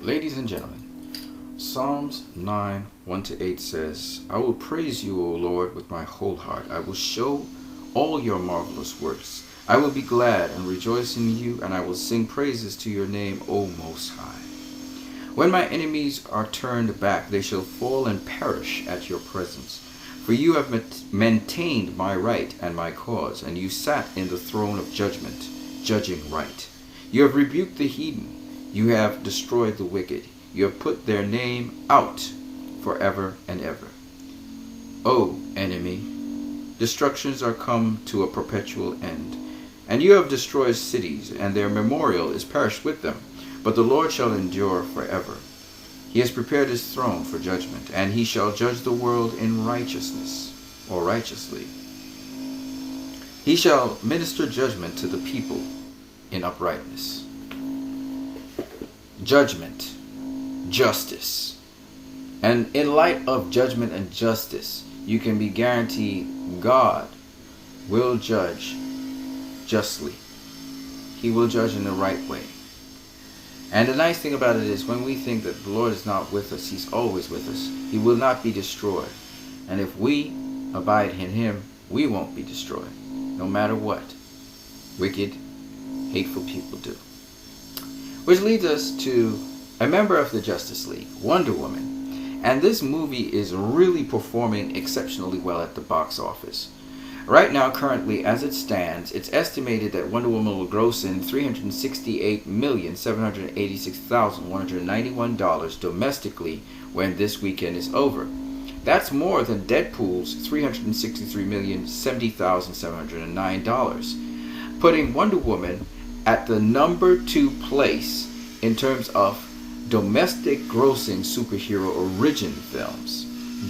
Ladies and gentlemen, Psalms 9, 1-8 says, I will praise you, O Lord, with my whole heart. I will show all your marvelous works. I will be glad and rejoice in you, and I will sing praises to your name, O Most High. When my enemies are turned back, they shall fall and perish at your presence. For you have maintained my right and my cause, and you sat in the throne of judgment, judging right. You have rebuked the heathen. You have destroyed the wicked. You have put their name out forever and ever. O enemy, destructions are come to a perpetual end. And you have destroyed cities, and their memorial is perished with them. But the Lord shall endure forever. He has prepared his throne for judgment, and he shall judge the world in righteousness, or righteously. He shall minister judgment to the people in uprightness. Judgment, justice. And in light of judgment and justice, you can be guaranteed God will judge justly. He will judge in the right way. And the nice thing about it is, when we think that the Lord is not with us, he's always with us. He will not be destroyed. And if we abide in him, we won't be destroyed, no matter what wicked, hateful people do. Which leads us to a member of the Justice League, Wonder Woman. And this movie is really performing exceptionally well at the box office. Right now, currently, as it stands, it's estimated that Wonder Woman will gross in $368,786,191 domestically when this weekend is over. That's more than Deadpool's $363,070,709, putting Wonder Woman at the number 2 place in terms of domestic grossing superhero origin films,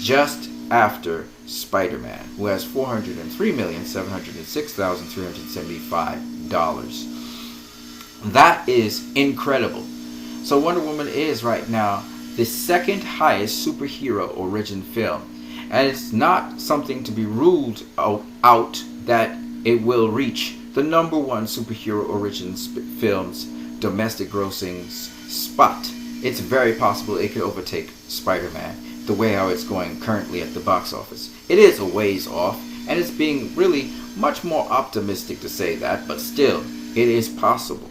just after Spider-Man, who has $403,706,375. That is incredible. So Wonder Woman is right now the second highest superhero origin film, and it's not something to be ruled out that it will reach the number 1 superhero origin films domestic grossing spot. It's very possible it could overtake Spider-Man, the way how it's going currently at the box office. It is a ways off, and it's being really much more optimistic to say that, but still, it is possible.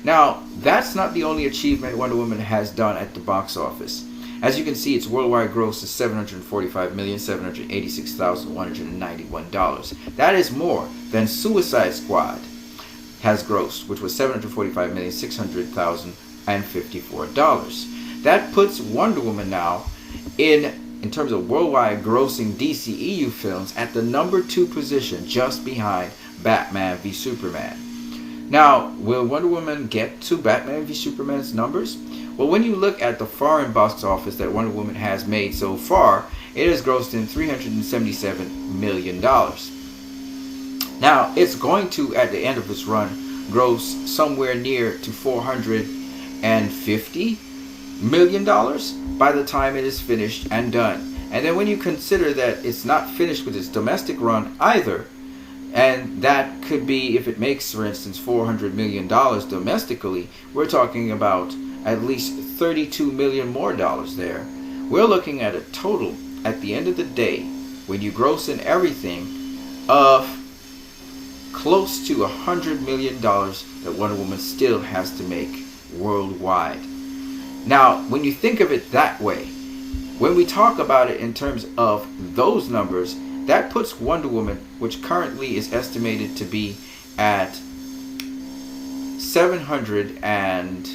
Now, that's not the only achievement Wonder Woman has done at the box office. As you can see, its worldwide gross is $745,786,191. That is more than Suicide Squad has grossed, which was $745,600,054. That puts Wonder Woman now in terms of worldwide grossing DCEU films at the number 2 position, just behind Batman v Superman. Now, will Wonder Woman get to Batman v Superman's numbers? Well, when you look at the foreign box office that Wonder Woman has made so far, it has grossed in $377 million. Now, it's going to, at the end of its run, gross somewhere near to $450 million by the time it is finished and done. And then when you consider that it's not finished with its domestic run either, and that could be, if it makes, for instance, $400 million domestically, we're talking about at least $32 million more there. We're looking at a total, at the end of the day, when you gross in everything, of close to $100 million that Wonder Woman still has to make worldwide. Now, when you think of it that way, when we talk about it in terms of those numbers, that puts Wonder Woman, which currently is estimated to be at 700 and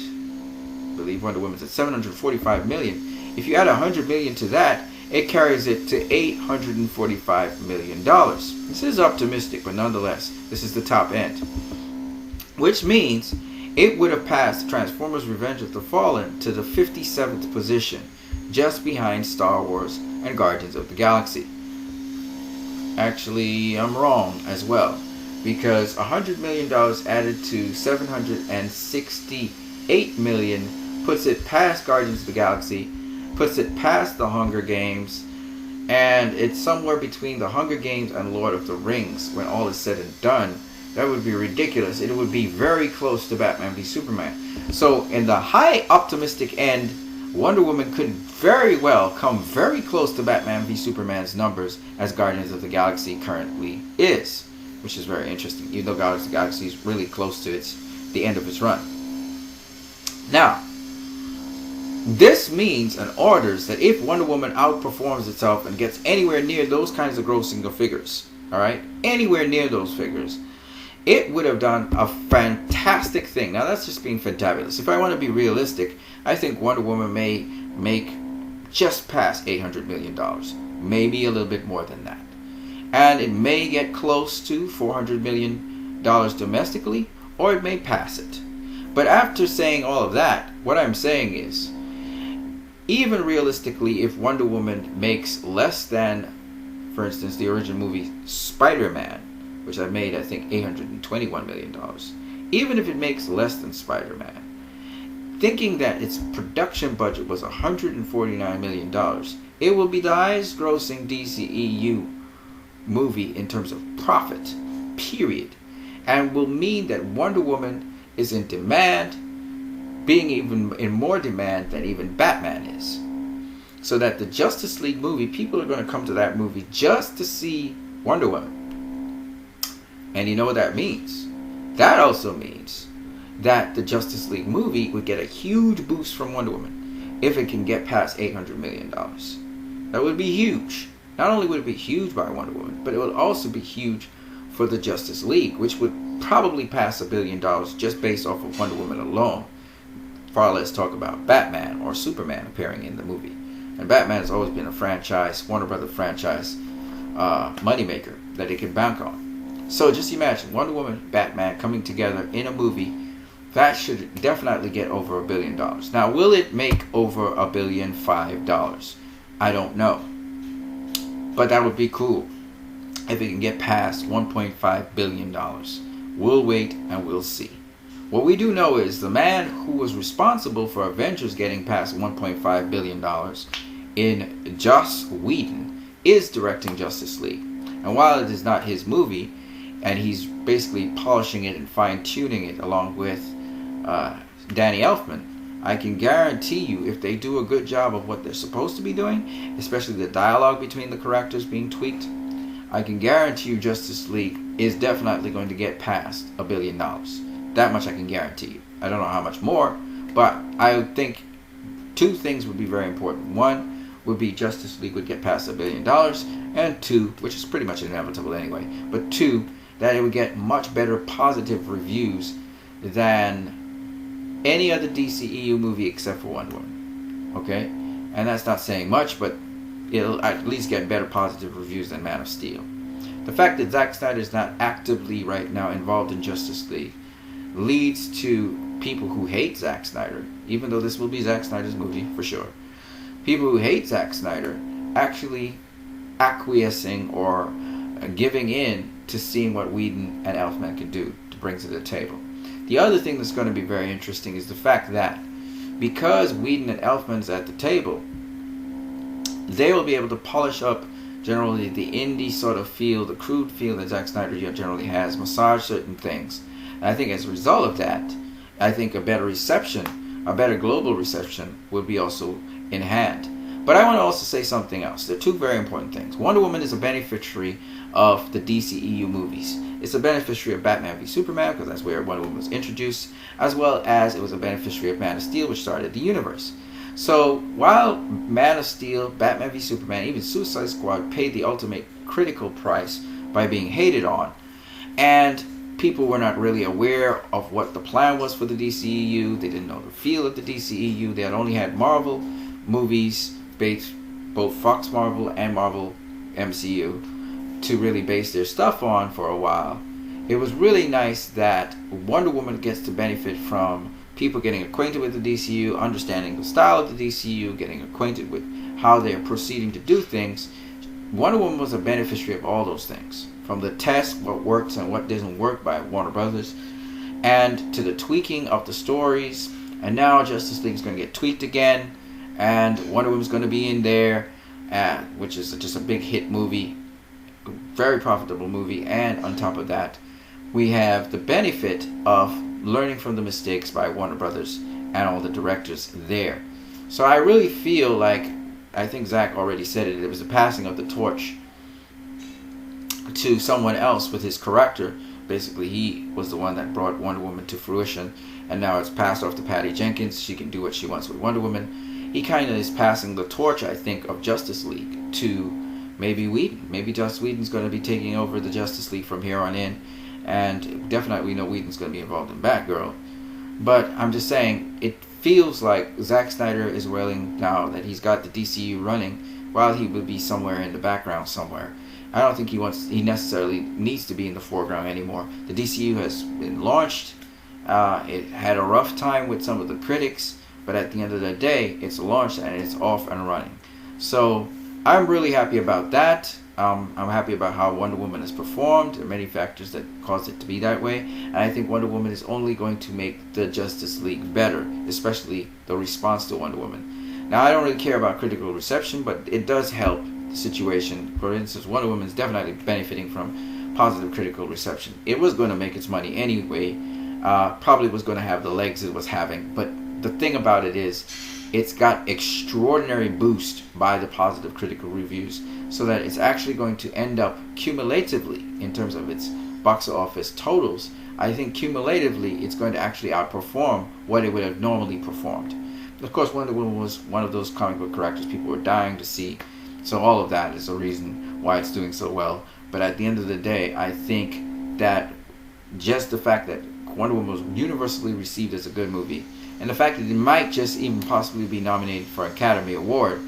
I believe Wonder Woman's at 745 million. If you add 100 million to that, it carries it to $845 million. This is optimistic, but nonetheless, this is the top end. Which means it would have passed Transformers Revenge of the Fallen to the 57th position, just behind Star Wars and Guardians of the Galaxy. Actually, I'm wrong as well, because $100 million added to 768 million puts it past Guardians of the Galaxy, puts it past the Hunger Games, and it's somewhere between the Hunger Games and Lord of the Rings when all is said and done, That would be ridiculous. It would be very close to Batman v Superman. So in the high optimistic end, Wonder Woman could very well come very close to Batman v Superman's numbers as Guardians of the Galaxy currently is, which is very interesting, even though Guardians of the Galaxy is really close to the end of its run. Now, this means and orders that if Wonder Woman outperforms itself and gets anywhere near those kinds of grossing figures, all right, anywhere near those figures, it would have done a fantastic thing. Now, that's just being fantabulous. If I want to be realistic, I think Wonder Woman may make just past $800 million. Maybe a little bit more than that. And it may get close to $400 million domestically, or it may pass it. But after saying all of that, what I'm saying is, even realistically, if Wonder Woman makes less than, for instance, the original movie Spider-Man, which I made, I think, $821 million. Even if it makes less than Spider-Man, thinking that its production budget was $149 million, it will be the highest grossing DCEU movie in terms of profit, period. And will mean that Wonder Woman is in demand, being even in more demand than even Batman is. So that the Justice League movie, people are going to come to that movie just to see Wonder Woman. And you know what that means? That also means that the Justice League movie would get a huge boost from Wonder Woman if it can get past $800 million. That would be huge. Not only would it be huge by Wonder Woman, but it would also be huge for the Justice League, which would probably pass $1 billion just based off of Wonder Woman alone. Far less talk about Batman or Superman appearing in the movie. And Batman has always been a franchise, Warner Brothers franchise, moneymaker that it can bank on. So just imagine Wonder Woman, Batman coming together in a movie that should definitely get over $1 billion. Now, will it make over $1.5 billion? I don't know, but that would be cool if it can get past $1.5 billion. We'll wait and we'll see. What we do know is the man who was responsible for Avengers getting past $1.5 billion in Joss Whedon is directing Justice League. And while it is not his movie, and he's basically polishing it and fine-tuning it along with Danny Elfman, I can guarantee you if they do a good job of what they're supposed to be doing, especially the dialogue between the characters being tweaked, I can guarantee you Justice League is definitely going to get past $1 billion. That much I can guarantee you. I don't know how much more, but I would think two things would be very important. One would be Justice League would get past $1 billion, and two, which is pretty much inevitable anyway, but two, that it would get much better positive reviews than any other DCEU movie except for Wonder Woman. Okay? And that's not saying much, but it'll at least get better positive reviews than Man of Steel. The fact that Zack Snyder is not actively right now involved in Justice League leads to people who hate Zack Snyder, even though this will be Zack Snyder's movie for sure. People who hate Zack Snyder actually acquiescing or giving in to seeing what Whedon and Elfman can do to bring to the table. The other thing that's going to be very interesting is the fact that because Whedon and Elfman is at the table, they will be able to polish up generally the indie sort of feel, the crude feel that Zack Snyder generally has, massage certain things. And I think as a result of that, I think a better reception, a better global reception would be also in hand. But I want to also say something else. There are two very important things. Wonder Woman is a beneficiary of the DCEU movies. It's a beneficiary of Batman v Superman, because that's where Wonder Woman was introduced, as well as it was a beneficiary of Man of Steel, which started the universe. So while Man of Steel, Batman v Superman, even Suicide Squad paid the ultimate critical price by being hated on, and people were not really aware of what the plan was for the DCEU, they didn't know the feel of the DCEU, they had only had Marvel movies, based both Fox Marvel and Marvel MCU, to really base their stuff on for a while. It was really nice that Wonder Woman gets to benefit from people getting acquainted with the DCU, understanding the style of the DCU, getting acquainted with how they're proceeding to do things. Wonder Woman was a beneficiary of all those things, from the test, what works and what doesn't work by Warner Brothers, and to the tweaking of the stories. And now Justice League is going to get tweaked again, and Wonder Woman's going to be in there, which is just a big hit movie, very profitable movie, and on top of that, we have the benefit of learning from the mistakes by Warner Brothers and all the directors there. So I really feel like, I think Zach already said it, it was a passing of the torch to someone else with his character. Basically, he was the one that brought Wonder Woman to fruition, and now it's passed off to Patty Jenkins. She can do what she wants with Wonder Woman. He kind of is passing the torch, I think, of Justice League to maybe Whedon. Maybe Joss Whedon's going to be taking over the Justice League from here on in, and definitely we know Whedon's going to be involved in Batgirl. But I'm just saying, it feels like Zack Snyder is willing now that he's got the DCU running, while he would be somewhere in the background somewhere. I don't think he necessarily needs to be in the foreground anymore. The DCU has been launched. It had a rough time with some of the critics, but at the end of the day, it's launched and it's off and running. So I'm really happy about that. I'm happy about how Wonder Woman has performed. There are many factors that caused it to be that way. And I think Wonder Woman is only going to make the Justice League better, especially the response to Wonder Woman. Now, I don't really care about critical reception, but it does help the situation. For instance, Wonder Woman is definitely benefiting from positive critical reception. It was going to make its money anyway. Probably was going to have the legs it was having. But the thing about it is, it's got extraordinary boost by the positive critical reviews, so that it's actually going to end up cumulatively in terms of its box office totals. I think cumulatively it's going to actually outperform what it would have normally performed. Of course, Wonder Woman was one of those comic book characters people were dying to see, so all of that is a reason why it's doing so well. But at the end of the day, I think that just the fact that Wonder Woman was universally received as a good movie, and the fact that it might just even possibly be nominated for an Academy Award,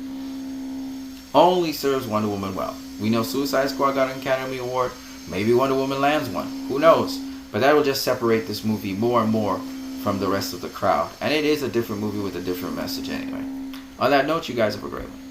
only serves Wonder Woman well. We know Suicide Squad got an Academy Award. Maybe Wonder Woman lands one. Who knows? But that will just separate this movie more and more from the rest of the crowd. And it is a different movie with a different message anyway. On that note, you guys have a great one.